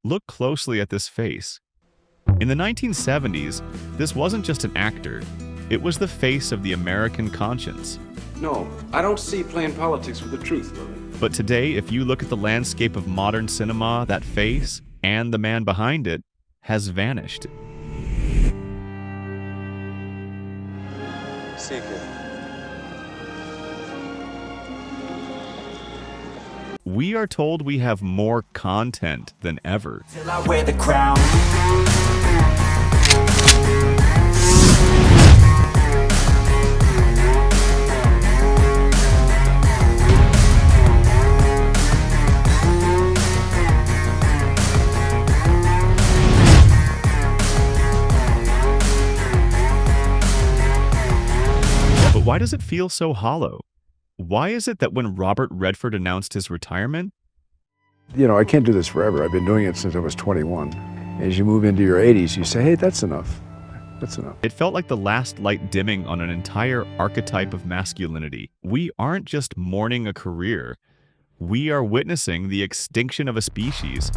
Look closely at this face. In the 1970s, this wasn't just an actor. It was the face of the American conscience. No, I don't see playing politics with the truth, Lily. But today, if you look at the landscape of modern cinema, that face, and the man behind it, has vanished. Seeker. We are told we have more content than ever. Till I wear the crown. But why does it feel so hollow? Why is it that when Robert Redford announced his retirement, You know, I can't do this forever. I've been doing it since I was 21. As you move into your 80s, you say, hey, that's enough. That's enough. it felt like the last light dimming on an entire archetype of masculinity? We aren't just mourning a career. We are witnessing the extinction of a species.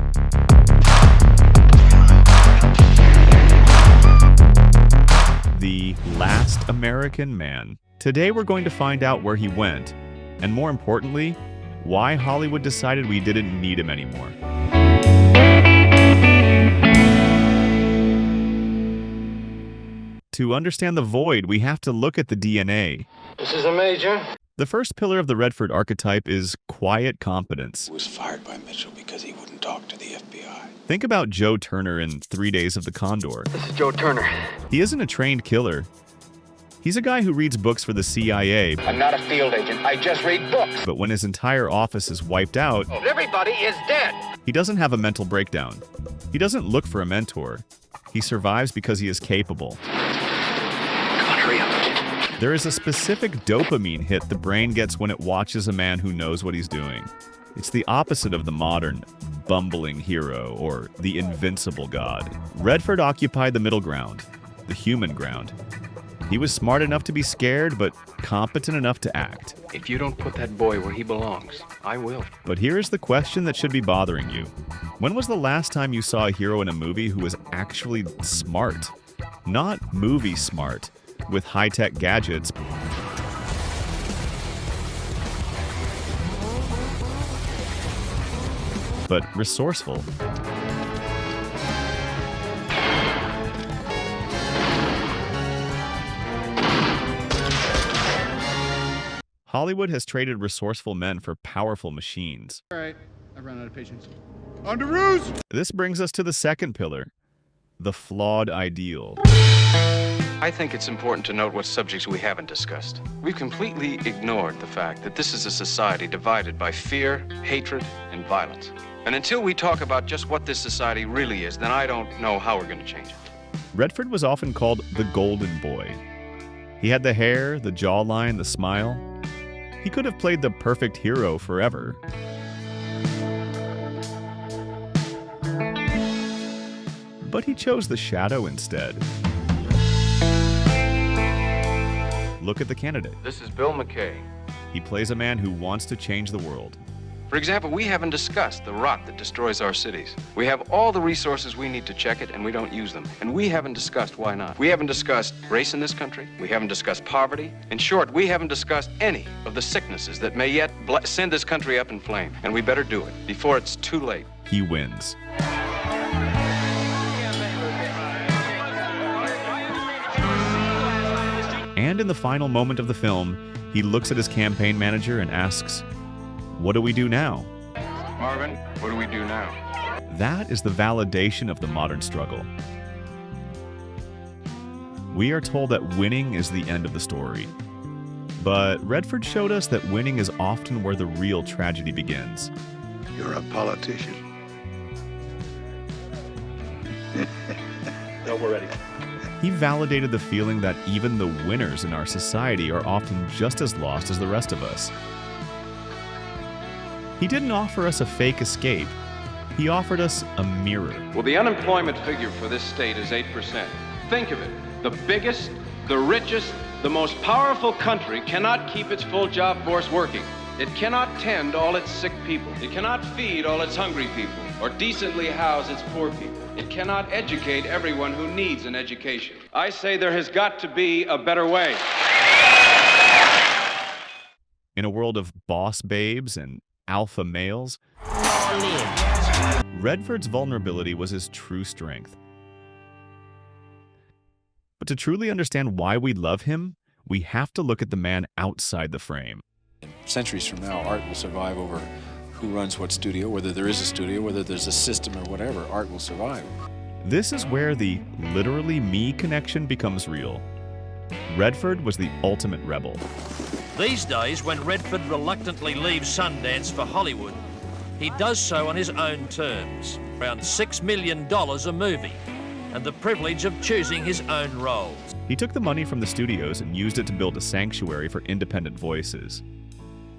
The last American man. Today we're going to find out where he went, and more importantly, why Hollywood decided we didn't need him anymore. To understand the void, we have to look at the DNA. This is a major. The first pillar of the Redford archetype is quiet competence. He was fired by Mitchell because he wouldn't talk to the FBI. Think about Joe Turner in 3 Days of the Condor. This is Joe Turner. He isn't a trained killer. He's a guy who reads books for the CIA, I'm not a field agent. I just read books. but when his entire office is wiped out, Everybody is dead. he doesn't have a mental breakdown. He doesn't look for a mentor. He survives because he is capable. Come on, hurry up. There is a specific dopamine hit the brain gets when it watches a man who knows what he's doing. It's the opposite of the modern, bumbling hero or the invincible god. Redford occupied the middle ground, the human ground. He was smart enough to be scared, but competent enough to act. If you don't put that boy where he belongs, I will. But here's the question that should be bothering you. When was the last time you saw a hero in a movie who was actually smart? Not movie smart, with high-tech gadgets, but resourceful. Hollywood has traded resourceful men for powerful machines. All right, I've run out of patience. On to ruse! This brings us to the second pillar, the flawed ideal. I think it's important to note what subjects we haven't discussed. We've completely ignored the fact that this is a society divided by fear, hatred, and violence. And until we talk about just what this society really is, then I don't know how we're going to change it. Redford was often called the golden boy. He had the hair, the jawline, the smile. He could have played the perfect hero forever. But he chose the shadow instead. Look at the candidate. This is Bill McKay. He plays a man who wants to change the world. For example, we haven't discussed the rot that destroys our cities. We have all the resources we need to check it, and we don't use them. And we haven't discussed why not. We haven't discussed race in this country. We haven't discussed poverty. In short, we haven't discussed any of the sicknesses that may yet send this country up in flame. And we better do it before it's too late. He wins. And in the final moment of the film, he looks at his campaign manager and asks, "What do we do now?" Marvin, what do we do now? That is the validation of the modern struggle. We are told that winning is the end of the story. But Redford showed us that winning is often where the real tragedy begins. You're a politician. No, we're ready. He validated the feeling that even the winners in our society are often just as lost as the rest of us. He didn't offer us a fake escape. He offered us a mirror. Well, the unemployment figure for this state is 8%. Think of it. The biggest, the richest, the most powerful country cannot keep its full job force working. It cannot tend all its sick people. It cannot feed all its hungry people. or decently house its poor people. It cannot educate everyone who needs an education. I say there has got to be a better way. In a world of boss babes and alpha males, Redford's vulnerability was his true strength. But to truly understand why we love him, we have to look at the man outside the frame. Centuries from now, art will survive over who runs what studio, whether there is a studio, whether there's a system or whatever, art will survive. This is where the literally me connection becomes real. Redford was the ultimate rebel. These days, when Redford reluctantly leaves Sundance for Hollywood, he does so on his own terms. Around $6 million a movie, and the privilege of choosing his own roles. He took the money from the studios and used it to build a sanctuary for independent voices.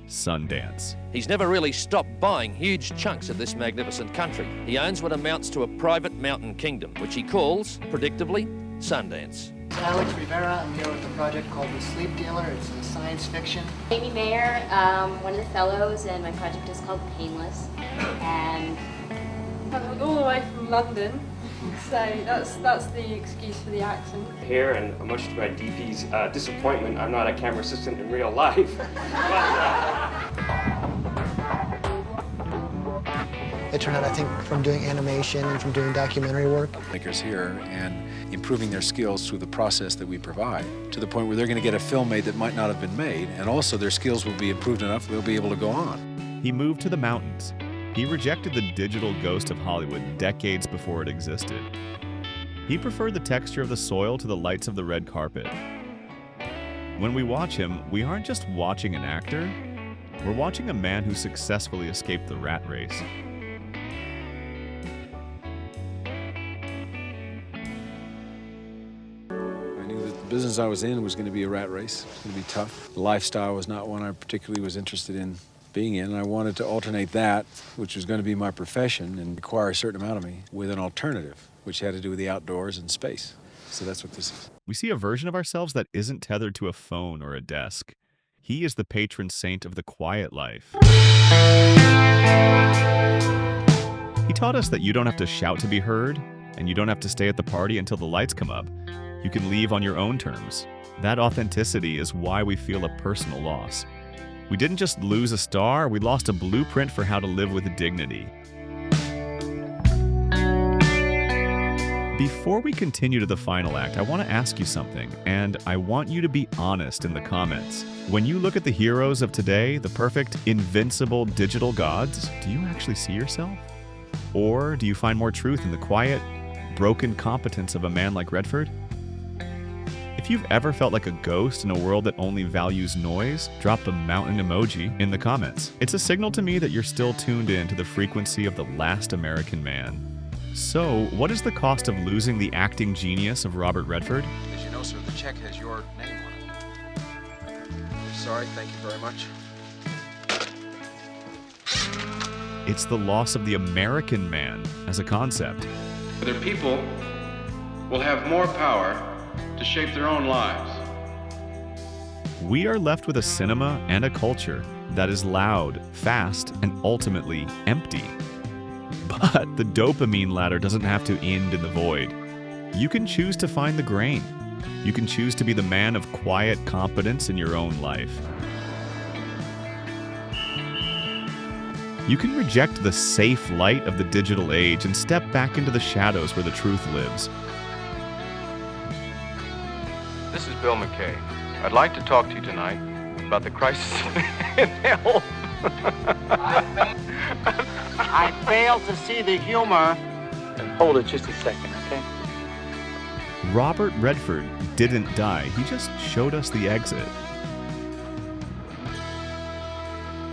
Sundance. He's never really stopped buying huge chunks of this magnificent country. He owns what amounts to a private mountain kingdom, which he calls, predictably, Sundance. Alex Rivera, I'm here with a project called The Sleep Dealer. It's a science fiction. Amy Mayer, one of the fellows, and my project is called Painless. And I'm all the way from London, so that's the excuse for the accent. Here, and much to my DP's disappointment, I'm not a camera assistant in real life. It turned out, I think, from doing animation and from doing documentary work. Makers here and improving their skills through the process that we provide, to the point where they're going to get a film made that might not have been made, and also their skills will be improved enough they'll be able to go on. He moved to the mountains. He rejected the digital ghost of Hollywood decades before it existed. He preferred the texture of the soil to the lights of the red carpet. When we watch him, we aren't just watching an actor, we're watching a man who successfully escaped the rat race. The business I was in was going to be a rat race. It was going to be tough. The lifestyle was not one I particularly was interested in being in, and I wanted to alternate that, which was going to be my profession and require a certain amount of me, with an alternative, which had to do with the outdoors and space. So that's what this is. We see a version of ourselves that isn't tethered to a phone or a desk. He is the patron saint of the quiet life. He taught us that you don't have to shout to be heard, and you don't have to stay at the party until the lights come up. You can leave on your own terms. That authenticity is why we feel a personal loss. We didn't just lose a star, we lost a blueprint for how to live with dignity. Before we continue to the final act, I want to ask you something, and I want you to be honest in the comments. When you look at the heroes of today, the perfect, invincible digital gods, do you actually see yourself? Or do you find more truth in the quiet, broken competence of a man like Redford? If you've ever felt like a ghost in a world that only values noise, drop a mountain emoji in the comments. It's a signal to me that you're still tuned in to the frequency of the last American man. So, what is the cost of losing the acting genius of Robert Redford? As you know, sir, the check has your name on it. Sorry, thank you very much. It's the loss of the American man as a concept. Their people will have more power to shape their own lives. We are left with a cinema and a culture that is loud, fast, and ultimately empty. But the dopamine ladder doesn't have to end in the void. You can choose to find the grain. You can choose to be the man of quiet competence in your own life. You can reject the safe light of the digital age and step back into the shadows where the truth lives. This is Bill McKay. I'd like to talk to you tonight about the crisis in health. I fail to see the humor. Hold it just a second, okay? Robert Redford didn't die. He just showed us the exit.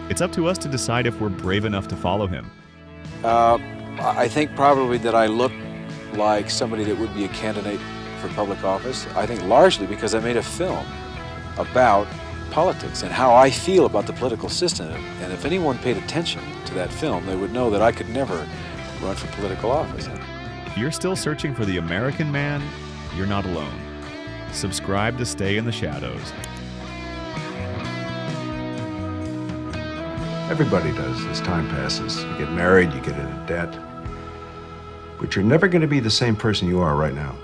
It's up to us to decide if we're brave enough to follow him. I think probably that I look like somebody that would be a candidate for public office. I think largely because I made a film about politics and how I feel about the political system. And if anyone paid attention to that film, they would know that I could never run for political office. If you're still searching for the American man, you're not alone. Subscribe to stay in the shadows. Everybody does as time passes. You get married, you get into debt, but you're never going to be the same person you are right now.